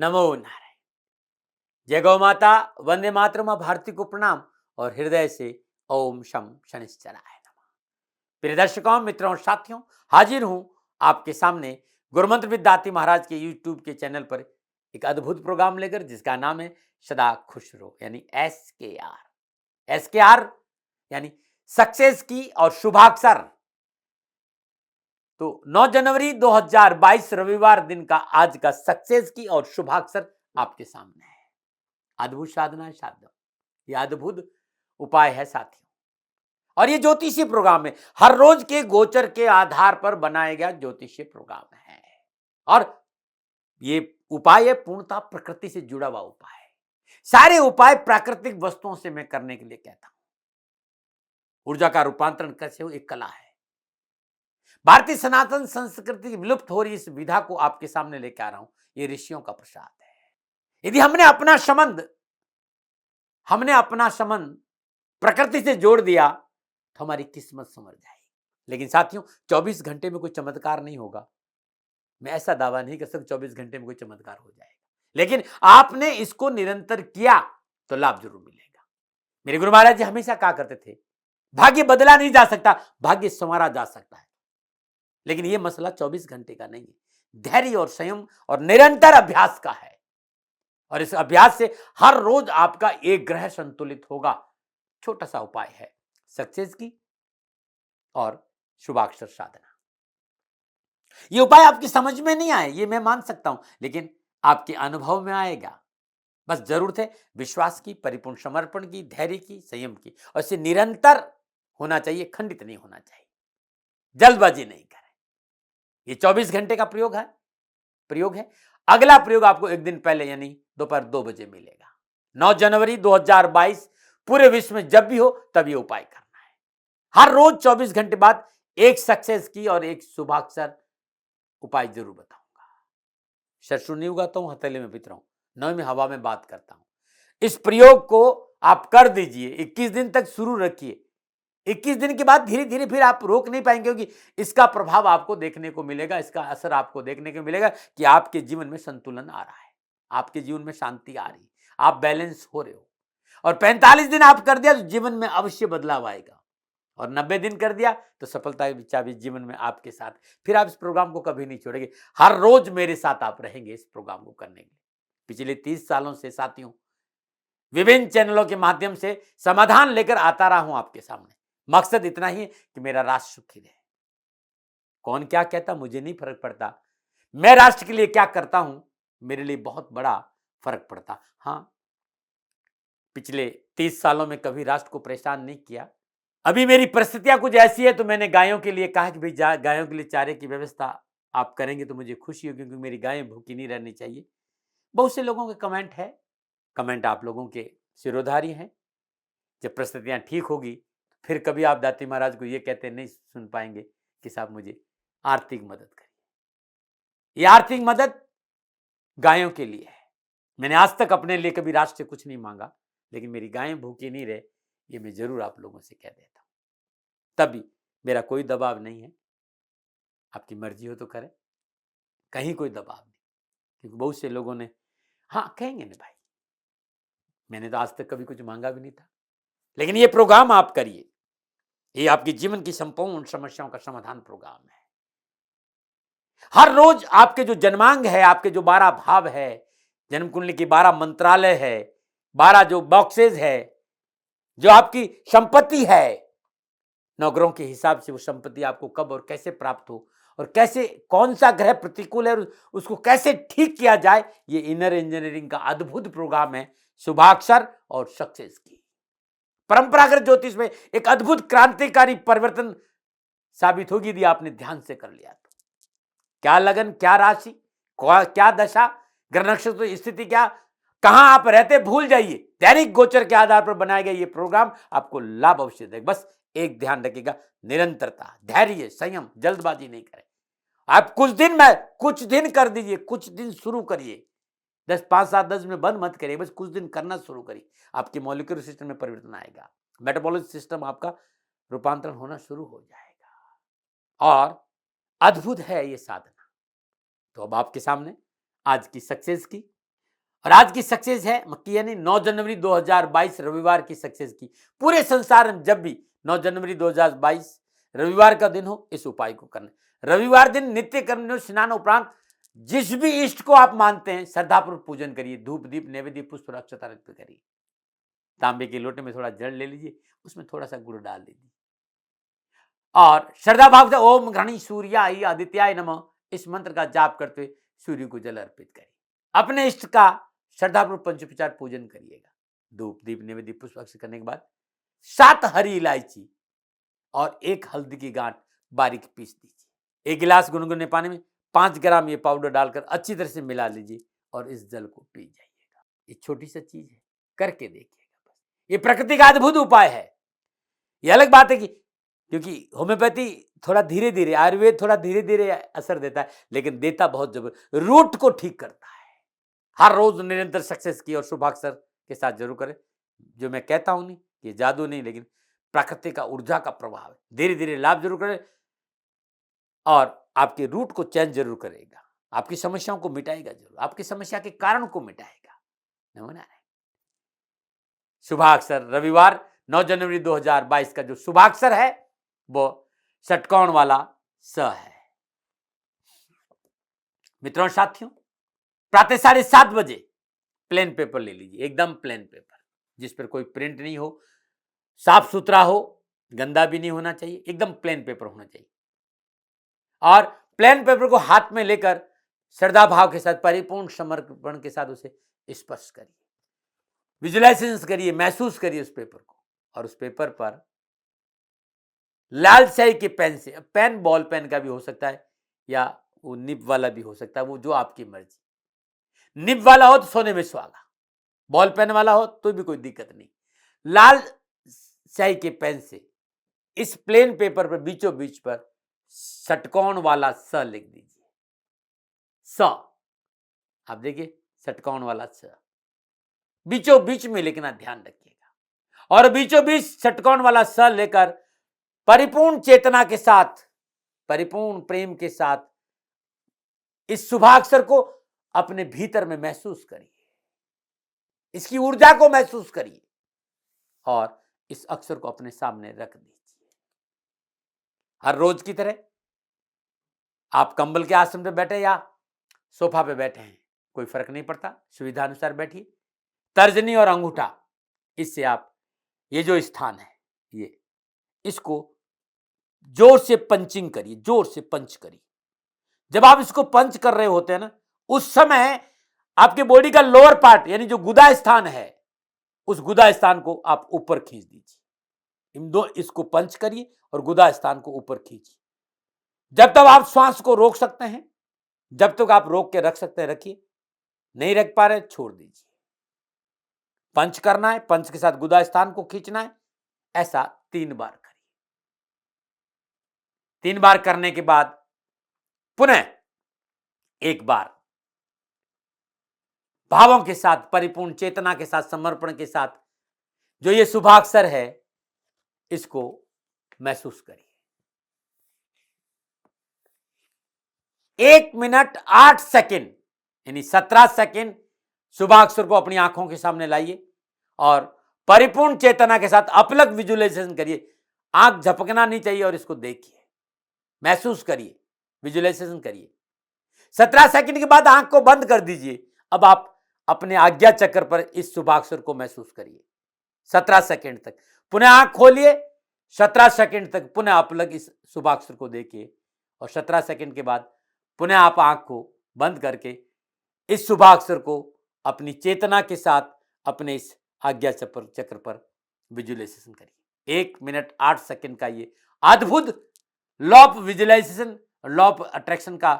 नमो नारायण। जय गौ माता, वंदे मातरम। भारती को प्रणाम और हृदय से ओम शम शनिश्चराय नमः। प्रिय दर्शकों, मित्रों और साथियों, हाजिर हूं आपके सामने गुरुमंत्र विद्यार्थी महाराज के यूट्यूब के चैनल पर एक अद्भुत प्रोग्राम लेकर, जिसका नाम है सदा खुश रहो, यानी SKR यानी सक्सेस की और शुभाक्षर। तो 9 जनवरी 2022 रविवार दिन का आज का सक्सेस की और शुभाक्षर आपके सामने है। अद्भुत साधना है साधना, यह अद्भुत उपाय है साथियों। और ये ज्योतिषीय प्रोग्राम है, हर रोज के गोचर के आधार पर बनाया गया ज्योतिषीय प्रोग्राम है। और ये उपाय है पूर्णतः प्रकृति से जुड़ा हुआ उपाय है। सारे उपाय प्राकृतिक वस्तुओं से मैं करने के लिए कहता हूं। ऊर्जा का रूपांतरण कैसे हो, एक कला है। भारतीय सनातन संस्कृति की विलुप्त हो रही इस विधा को आपके सामने लेकर आ रहा हूं। ये ऋषियों का प्रसाद है। यदि हमने अपना संबंध प्रकृति से जोड़ दिया तो हमारी किस्मत संवर जाएगी। लेकिन साथियों, 24 घंटे में कोई चमत्कार नहीं होगा। मैं ऐसा दावा नहीं कर सकता 24 घंटे में कोई चमत्कार हो जाएगा, लेकिन आपने इसको निरंतर किया तो लाभ जरूर मिलेगा। मेरे गुरु महाराज जी हमेशा कहा करते थे, भाग्य बदला नहीं जा सकता, भाग्य संवारा जा सकता है। लेकिन यह मसला 24 घंटे का नहीं है, धैर्य और संयम और निरंतर अभ्यास का है। और इस अभ्यास से हर रोज आपका एक ग्रह संतुलित होगा। छोटा सा उपाय है सक्सेस की और शुभाक्षर साधना। ये उपाय आपकी समझ में नहीं आए, ये मैं मान सकता हूं, लेकिन आपके अनुभव में आएगा। बस जरूरत है विश्वास की, परिपूर्ण समर्पण की, धैर्य की, संयम की। और इसे निरंतर होना चाहिए, खंडित नहीं होना चाहिए, जल्दबाजी नहीं करें। ये 24 घंटे का प्रयोग है। अगला प्रयोग आपको एक दिन पहले यानी दोपहर 2 बजे मिलेगा। 9 जनवरी 2022 पूरे विश्व में जब भी हो तब ये उपाय करना है। हर रोज 24 घंटे बाद एक सक्सेस की और एक शुभाक्षर उपाय जरूर बताऊंगा। शत्रु नहीं उगाता हूं, हथेली में पित रहा हूं, न में हवा में बात करता हूं। इस प्रयोग को आप कर दीजिए, 21 दिन तक शुरू रखिए। 21 दिन के बाद धीरे धीरे फिर आप रोक नहीं पाएंगे, क्योंकि इसका प्रभाव आपको देखने को मिलेगा, इसका असर आपको देखने को मिलेगा कि आपके जीवन में संतुलन आ रहा है, आपके जीवन में शांति आ रही है, आप बैलेंस हो रहे हो। और 45 दिन आप कर दिया तो जीवन में अवश्य बदलाव आएगा। और 90 दिन कर दिया तो सफलता की चाबी जीवन में आपके साथ। फिर आप इस प्रोग्राम को कभी नहीं छोड़ेंगे, हर रोज मेरे साथ आप रहेंगे इस प्रोग्राम को करने के लिए। पिछले 30 सालों से साथियों विभिन्न चैनलों के माध्यम से समाधान लेकर आता रहा हूं आपके सामने। मकसद इतना ही है कि मेरा राष्ट्र सुखी रहे। कौन क्या कहता मुझे नहीं फर्क पड़ता, मैं राष्ट्र के लिए क्या करता हूं मेरे लिए बहुत बड़ा फर्क पड़ता। हाँ, पिछले 30 सालों में कभी राष्ट्र को परेशान नहीं किया। अभी मेरी परिस्थितियां कुछ ऐसी है तो मैंने गायों के लिए कहा कि भाई गायों के लिए चारे की व्यवस्था आप करेंगे तो मुझे खुशी होगी, क्योंकि मेरी गायें भूखी नहीं रहनी चाहिए। बहुत से लोगों के कमेंट है, कमेंट आप लोगों के सिरोधारी हैं। जब परिस्थितियां ठीक होगी फिर कभी आप दाती महाराज को ये कहते नहीं सुन पाएंगे कि साहब मुझे आर्थिक मदद करिए। ये आर्थिक मदद गायों के लिए है। मैंने आज तक अपने लिए कभी राष्ट्र से कुछ नहीं मांगा, लेकिन मेरी गायें भूखी नहीं रहे ये मैं जरूर आप लोगों से कह देता हूं। तभी मेरा कोई दबाव नहीं है, आपकी मर्जी हो तो करें, कहीं कोई दबाव नहीं। क्योंकि बहुत से लोगों ने हाँ कहेंगे ना भाई मैंने तो आज तक कभी कुछ मांगा भी नहीं था, लेकिन ये प्रोग्राम आप करिए, ये आपके जीवन की संपूर्ण समस्याओं का समाधान प्रोग्राम है। हर रोज आपके जो जन्मांग है, आपके जो 12 भाव है, जन्म कुंडली की 12 मंत्रालय है, 12 जो बॉक्सेस है, जो आपकी संपत्ति है, नवग्रहों के हिसाब से वो संपत्ति आपको कब और कैसे प्राप्त हो और कैसे कौन सा ग्रह प्रतिकूल है उसको कैसे ठीक किया जाए, ये इनर इंजीनियरिंग का अद्भुत प्रोग्राम है शुभाक्षर और सक्सेस की। परंपरागत ज्योतिष में एक अद्भुत क्रांतिकारी परिवर्तन साबित होगी यदि आपने ध्यान से कर लिया तो। क्या लगन, क्या राशि, क्या दशा, ग्रह नक्षत्र स्थिति, क्या कहां आप रहते भूल जाइए। दैनिक गोचर के आधार पर बनाया गया ये प्रोग्राम आपको लाभ अवश्य देगा। बस एक ध्यान रखिएगा, निरंतरता, धैर्य, संयम, जल्दबाजी नहीं करें। आप कुछ दिन कर दीजिए, कुछ दिन शुरू करिए, 5, 7, 10 में बंद मत करिए, बस कुछ दिन करना शुरू करिए। आपके मॉलिक्यूलर सिस्टम में परिवर्तन आएगा, मेटाबॉलिक सिस्टम आपका रूपांतरण होना शुरू हो जाएगा और अद्भुत है ये साधना। तो अब आपके सामने आज की सक्सेस की और आज की सक्सेस है मक्की यानी 9 जनवरी 2022 रविवार की सक्सेस की। पूरे संसार में जब भी 9 जनवरी 2022 रविवार का दिन हो, इस उपाय को करना। रविवार दिन नित्य कर्म स्नान उपरांत जिस भी इष्ट को आप मानते हैं श्रद्धापूर्वक पूजन करिए। धूप दीप नैवेद्य पुष्प और अक्षत अर्पित करिए। तांबे के लोटे में थोड़ा जल ले लीजिए, उसमें थोड़ा सा गुड़ डाल दीजिए और श्रद्धा भाव से ओम घृणी सूर्याय आदित्याय नमः इस मंत्र का जाप करते हुए सूर्य को जल अर्पित करिए। अपने इष्ट का श्रद्धापूर्वक पंचोपचार पूजन करिएगा। धूप दीप नैवेद्य पुष्प अक्षत करने के बाद 7 हरी इलायची और 1 हल्दी की गांठ बारीक पीस दीजिए। 1 गिलास गुनगुने पानी में 5 ग्राम ये पाउडर डालकर अच्छी तरह से मिला लीजिए और इस जल को पी जाइएगा। ये छोटी सी चीज है, करके देखिएगा। बस ये प्रकृति का अद्भुत उपाय है। ये अलग बात है कि क्योंकि होम्योपैथी थोड़ा धीरे धीरे, आयुर्वेद थोड़ा धीरे धीरे असर देता है, लेकिन देता बहुत जबरदस्त, रूट को ठीक करता है। हर रोज निरंतर सक्सेस की और शुभाक्षर के साथ जरूर करें। जो मैं कहता हूं नहीं, ये जादू नहीं, लेकिन प्राकृतिक का ऊर्जा का प्रभाव है। धीरे धीरे लाभ जरूर करें और आपके रूट को चेंज जरूर करेगा। आपकी समस्याओं को मिटाएगा जरूर, आपकी समस्या के कारण को मिटाएगा। नमो नारायण। शुभाक्षर रविवार 9 जनवरी 2022 का जो शुभाक्षर है वो षटकोण वाला स है। मित्रों साथियों, प्रातः 7:30 बजे प्लेन पेपर ले लीजिए, एकदम प्लेन पेपर जिस पर कोई प्रिंट नहीं हो, साफ सुथरा हो, गंदा भी नहीं होना चाहिए, एकदम प्लेन पेपर होना चाहिए। और प्लेन पेपर को हाथ में लेकर श्रद्धा भाव के साथ परिपूर्ण समर्पण के साथ उसे स्पर्श करिए, विजुलाइजेशन करिए, महसूस करिए उस पेपर को। और उस पेपर पर लाल स्याही के पेन से, पेन बॉल पेन का भी हो सकता है या वो निब वाला भी हो सकता है, वो जो आपकी मर्जी। निब वाला हो तो सोने में सुहागा, बॉल पेन वाला हो तो भी कोई दिक्कत नहीं। लाल स्याही के पेन से इस प्लेन पेपर पर बीचों बीच पर षटकोण वाला स लिख दीजिए। स, आप देखिए षटकोण वाला स बीचों बीच में लिखना, ध्यान रखिएगा। और बीचों बीच षटकोण वाला स लेकर परिपूर्ण चेतना के साथ, परिपूर्ण प्रेम के साथ इस शुभाक्षर को अपने भीतर में महसूस करिए, इसकी ऊर्जा को महसूस करिए और इस अक्षर को अपने सामने रख दीजिए। हर रोज की तरह आप कंबल के आसन पे बैठे या सोफा पे बैठे हैं, कोई फर्क नहीं पड़ता, सुविधा अनुसार बैठिए। तर्जनी और अंगूठा, इससे आप ये जो स्थान है ये, इसको जोर से पंचिंग करिए, जोर से पंच करिए। जब आप इसको पंच कर रहे होते हैं ना, उस समय आपके बॉडी का लोअर पार्ट यानी जो गुदा स्थान है, उस गुदा स्थान को आप ऊपर खींच दीजिए। इसको पंच करिए और गुदा स्थान को ऊपर खींचिए। जब तक आप श्वास को रोक सकते हैं, जब तक आप रोक के रख सकते हैं रखिए, नहीं रख पा रहे छोड़ दीजिए। पंच करना है, पंच के साथ गुदा स्थान को खींचना है। ऐसा 3 बार करिए। 3 बार करने के बाद पुनः एक बार भावों के साथ, परिपूर्ण चेतना के साथ, समर्पण के साथ जो ये शुभाक्षर है इसको महसूस करिए। 1 मिनट 8 सेकेंड यानी 17 सेकेंड शुभाक्षर को अपनी आंखों के सामने लाइए और परिपूर्ण चेतना के साथ अपलक विजुअलाइजेशन करिए। आंख झपकना नहीं चाहिए और इसको देखिए, महसूस करिए, विजुअलाइजेशन करिए। 17 सेकंड के बाद आंख को बंद कर दीजिए। अब आप अपने आज्ञा चक्र पर इस शुभाक्षर को महसूस करिए 17 सेकंड तक। पुनः आंख खोलिए, 17 सेकंड तक पुनः अपलक इस शुभाक्षर को देखिए और 17 सेकंड के बाद पुनः आप आंख को बंद करके इस शुभाक्षर को अपनी चेतना के साथ अपने इस आज्ञा चक्र पर विजुअलाइजेशन करिए। 1 मिनट 8 सेकंड का ये अद्भुत law of visualisation, law of attraction का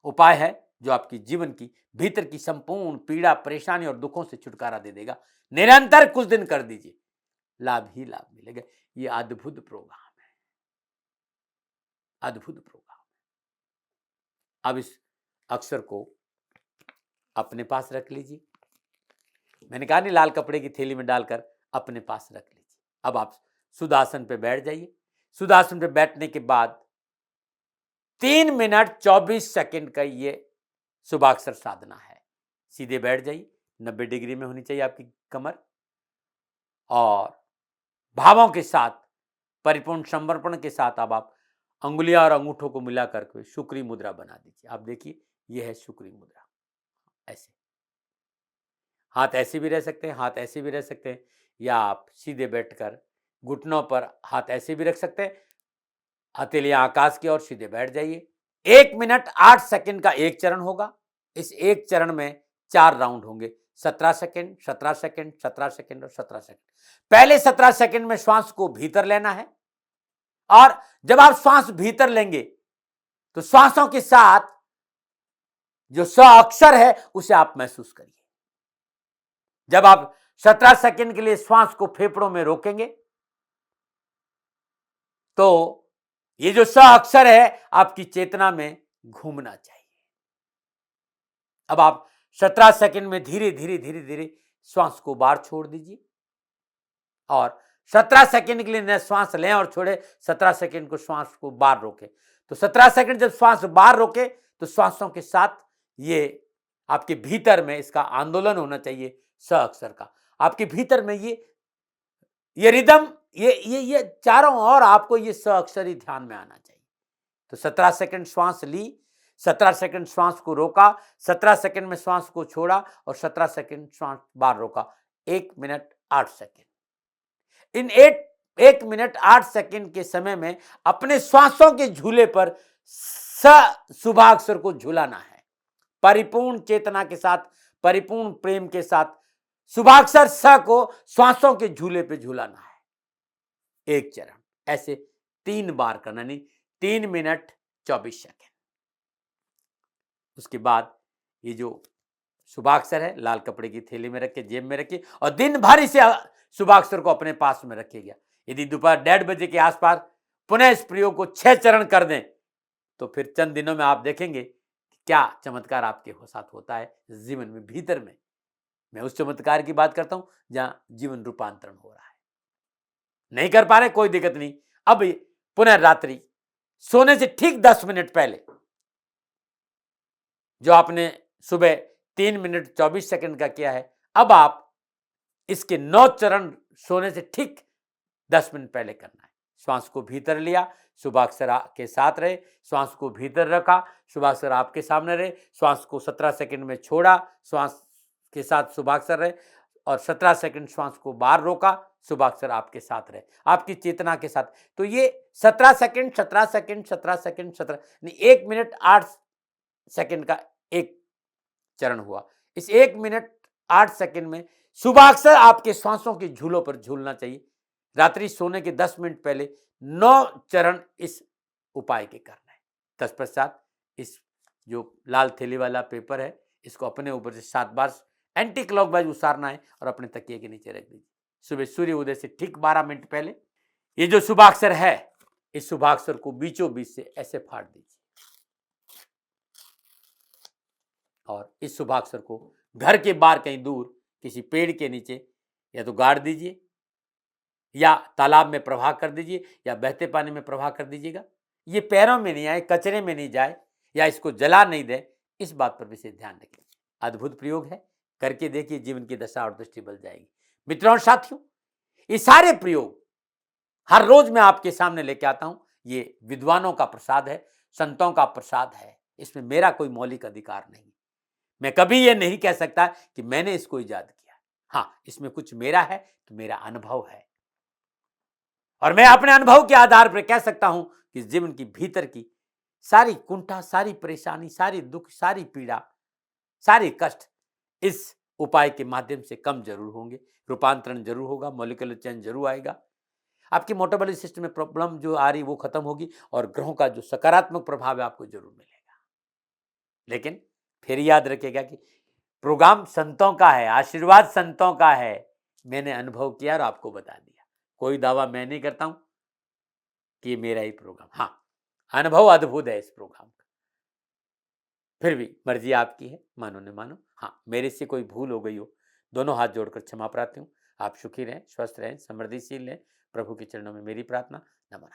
उपाय है जो आपकी जीवन की भीतर की संपूर्ण पीड़ा, परेशानी और दुखों से छुटकारा दे देगा। निरंतर कुछ दिन कर दीजिए, लाभ ही लाभ मिलेगा। ये अद्भुत प्रोग्राम है, अद्भुत प्रोग्राम। अब इस अक्षर को अपने पास रख लीजिए। मैंने कहा नहीं, लाल कपड़े की थैली में डालकर अपने पास रख लीजिए। अब आप सुदासन पे बैठ जाइए। सुदासन पे बैठने के बाद 3 मिनट 24 सेकंड का ये शुभाक्षर साधना है। सीधे बैठ जाइए, 90 डिग्री में होनी चाहिए आपकी कमर, और भावों के साथ, परिपूर्ण समर्पण के साथ अब आप अंगुलियां और अंगूठों को मिला करके शुक्री मुद्रा बना दीजिए। आप देखिए, यह है शुक्री मुद्रा। ऐसे हाथ ऐसे भी रह सकते हैं, हाथ ऐसे भी रह सकते हैं, या आप सीधे बैठकर घुटनों पर हाथ ऐसे भी रख सकते हैं, हथेलियां आकाश की ओर सीधे बैठ जाइए। 1 मिनट 8 सेकंड का एक चरण होगा। इस एक चरण में 4 राउंड होंगे, 17 सेकंड, 17 सेकंड, 17 सेकंड और 17 सेकंड। पहले 17 सेकंड में श्वास को भीतर लेना है, और जब आप श्वास भीतर लेंगे तो श्वासों के साथ जो स अक्षर है उसे आप महसूस करिए। जब आप 17 सेकंड के लिए श्वास को फेफड़ों में रोकेंगे तो ये जो स अक्षर है आपकी चेतना में घूमना चाहिए। अब आप 17 सेकंड में धीरे धीरे धीरे धीरे श्वास को बाहर छोड़ दीजिए, और 17 सेकंड के लिए न श्वास लें और छोड़े, 17 सेकंड को श्वास को बाहर रोके। तो 17 सेकंड जब श्वास बाहर रोके तो श्वासों के साथ ये आपके भीतर में इसका आंदोलन होना चाहिए, स अक्षर का। आपके भीतर में ये रिदम, ये चारों ओर आपको ये स अक्षर ही ध्यान में आना चाहिए। तो 17 सेकंड श्वास ली, 17 सेकंड श्वास को रोका, 17 सेकंड में श्वास को छोड़ा और 17 सेकंड श्वास बाहर रोका। 1 मिनट 8 सेकंड। इन 1 मिनट 8 सेकंड के समय में अपने श्वासों के झूले पर स शुभाक्षर को झूलाना है। परिपूर्ण चेतना के साथ, परिपूर्ण प्रेम के साथ शुभाक्षर स को श्वासों के झूले पे झूलाना है। एक चरण ऐसे 3 बार करना, नहीं 3 मिनट 24 सेकंड। उसके बाद ये जो शुभाक्षर है लाल कपड़े की थैली में रख के जेब में रखिए, और दिन भर इसे शुभाक्षर को अपने पास में रखिएगा। यदि दोपहर 1:30 बजे के आसपास पुनः इस प्रयोग को 6 चरण कर दें तो फिर चंद दिनों में आप देखेंगे क्या चमत्कार आपके साथ होता है जीवन में, भीतर में। मैं उस चमत्कार की बात करता हूं जहां जीवन रूपांतरण हो रहा है। नहीं कर पा रहे, कोई दिक्कत नहीं। अब पुनः रात्रि सोने से ठीक 10 मिनट पहले जो आपने सुबह 3 मिनट 24 सेकंड का किया है, अब आप इसके 9 चरण सोने से ठीक 10 मिनट पहले करना है। श्वास को भीतर लिया, शुभाक्षर के साथ रहे, श्वास को भीतर रखा, शुभाक्षर आपके सामने रहे, श्वास को 17 सेकंड में छोड़ा, श्वास के साथ शुभाक्षर रहे, और 17 सेकंड श्वास को बाहर रोका, शुभाक्षर आपके साथ रहे, आपकी चेतना के साथ। तो ये 17 second 17 second 17 second 17 1 minute 8 second का एक चरण हुआ। इस 1 मिनट 8 सेकंड में शुभाक्षर आपके श्वासों के झूलों पर झूलना चाहिए। रात्रि सोने के 10 मिनट पहले 9 चरण इस उपाय के करना है। तत्पश्चात इस जो लाल थैली वाला पेपर है इसको अपने ऊपर से 7 बार एंटी क्लॉकवाइज उसारना है और अपने तकिए के नीचे रख दीजिए। सुबह सूर्य उदय से ठीक 12 मिनट पहले ये जो शुभाक्षर है, इस शुभाक्षर को बीचों बीच से ऐसे फाड़ दीजिए, और इस शुभाक्षर को घर के बाहर कहीं दूर किसी पेड़ के नीचे या तो गाड़ दीजिए, या तालाब में प्रवाह कर दीजिए, या बहते पानी में प्रवाह कर दीजिएगा। ये पैरों में नहीं आए, कचरे में नहीं जाए, या इसको जला नहीं दे, इस बात पर विशेष ध्यान रखिए। अद्भुत प्रयोग है, करके देखिए, जीवन की दशा और दृष्टि बदल जाएगी। मित्रों और साथियों, ये सारे प्रयोग हर रोज मैं आपके सामने लेके आता हूं। ये विद्वानों का प्रसाद है, संतों का प्रसाद है, इसमें मेरा कोई मौलिक अधिकार नहीं। मैं कभी ये नहीं कह सकता कि मैंने इसको ईजाद किया। हाँ, इसमें कुछ मेरा है तो मेरा अनुभव है, और मैं अपने अनुभव के आधार पर कह सकता हूं कि जीवन की भीतर की सारी कुंठा, सारी परेशानी, सारी दुख, सारी पीड़ा, सारे कष्ट इस उपाय के माध्यम से कम जरूर होंगे, रूपांतरण जरूर होगा, मॉलिक्यूलर चेंज जरूर आएगा, आपकी मेटाबॉलिक सिस्टम में प्रॉब्लम जो आ रही वो खत्म होगी, और ग्रहों का जो सकारात्मक प्रभाव है आपको जरूर मिलेगा। लेकिन फिर याद रखिएगा कि प्रोग्राम संतों का है, आशीर्वाद संतों का है। मैंने अनुभव किया और आपको बता दिया। कोई दावा मैं नहीं करता हूं कि मेरा ही प्रोग्राम, हाँ अनुभव अद्भुत है इस प्रोग्राम का। फिर भी मर्जी आपकी है, मानो न मानो। हाँ, मेरे से कोई भूल हो गई हो, दोनों हाथ जोड़कर क्षमा प्रार्थी हूँ। आप सुखी रहें, स्वस्थ रहें, समृद्धिशील रहें, प्रभु के चरणों में मेरी प्रार्थना। नमन।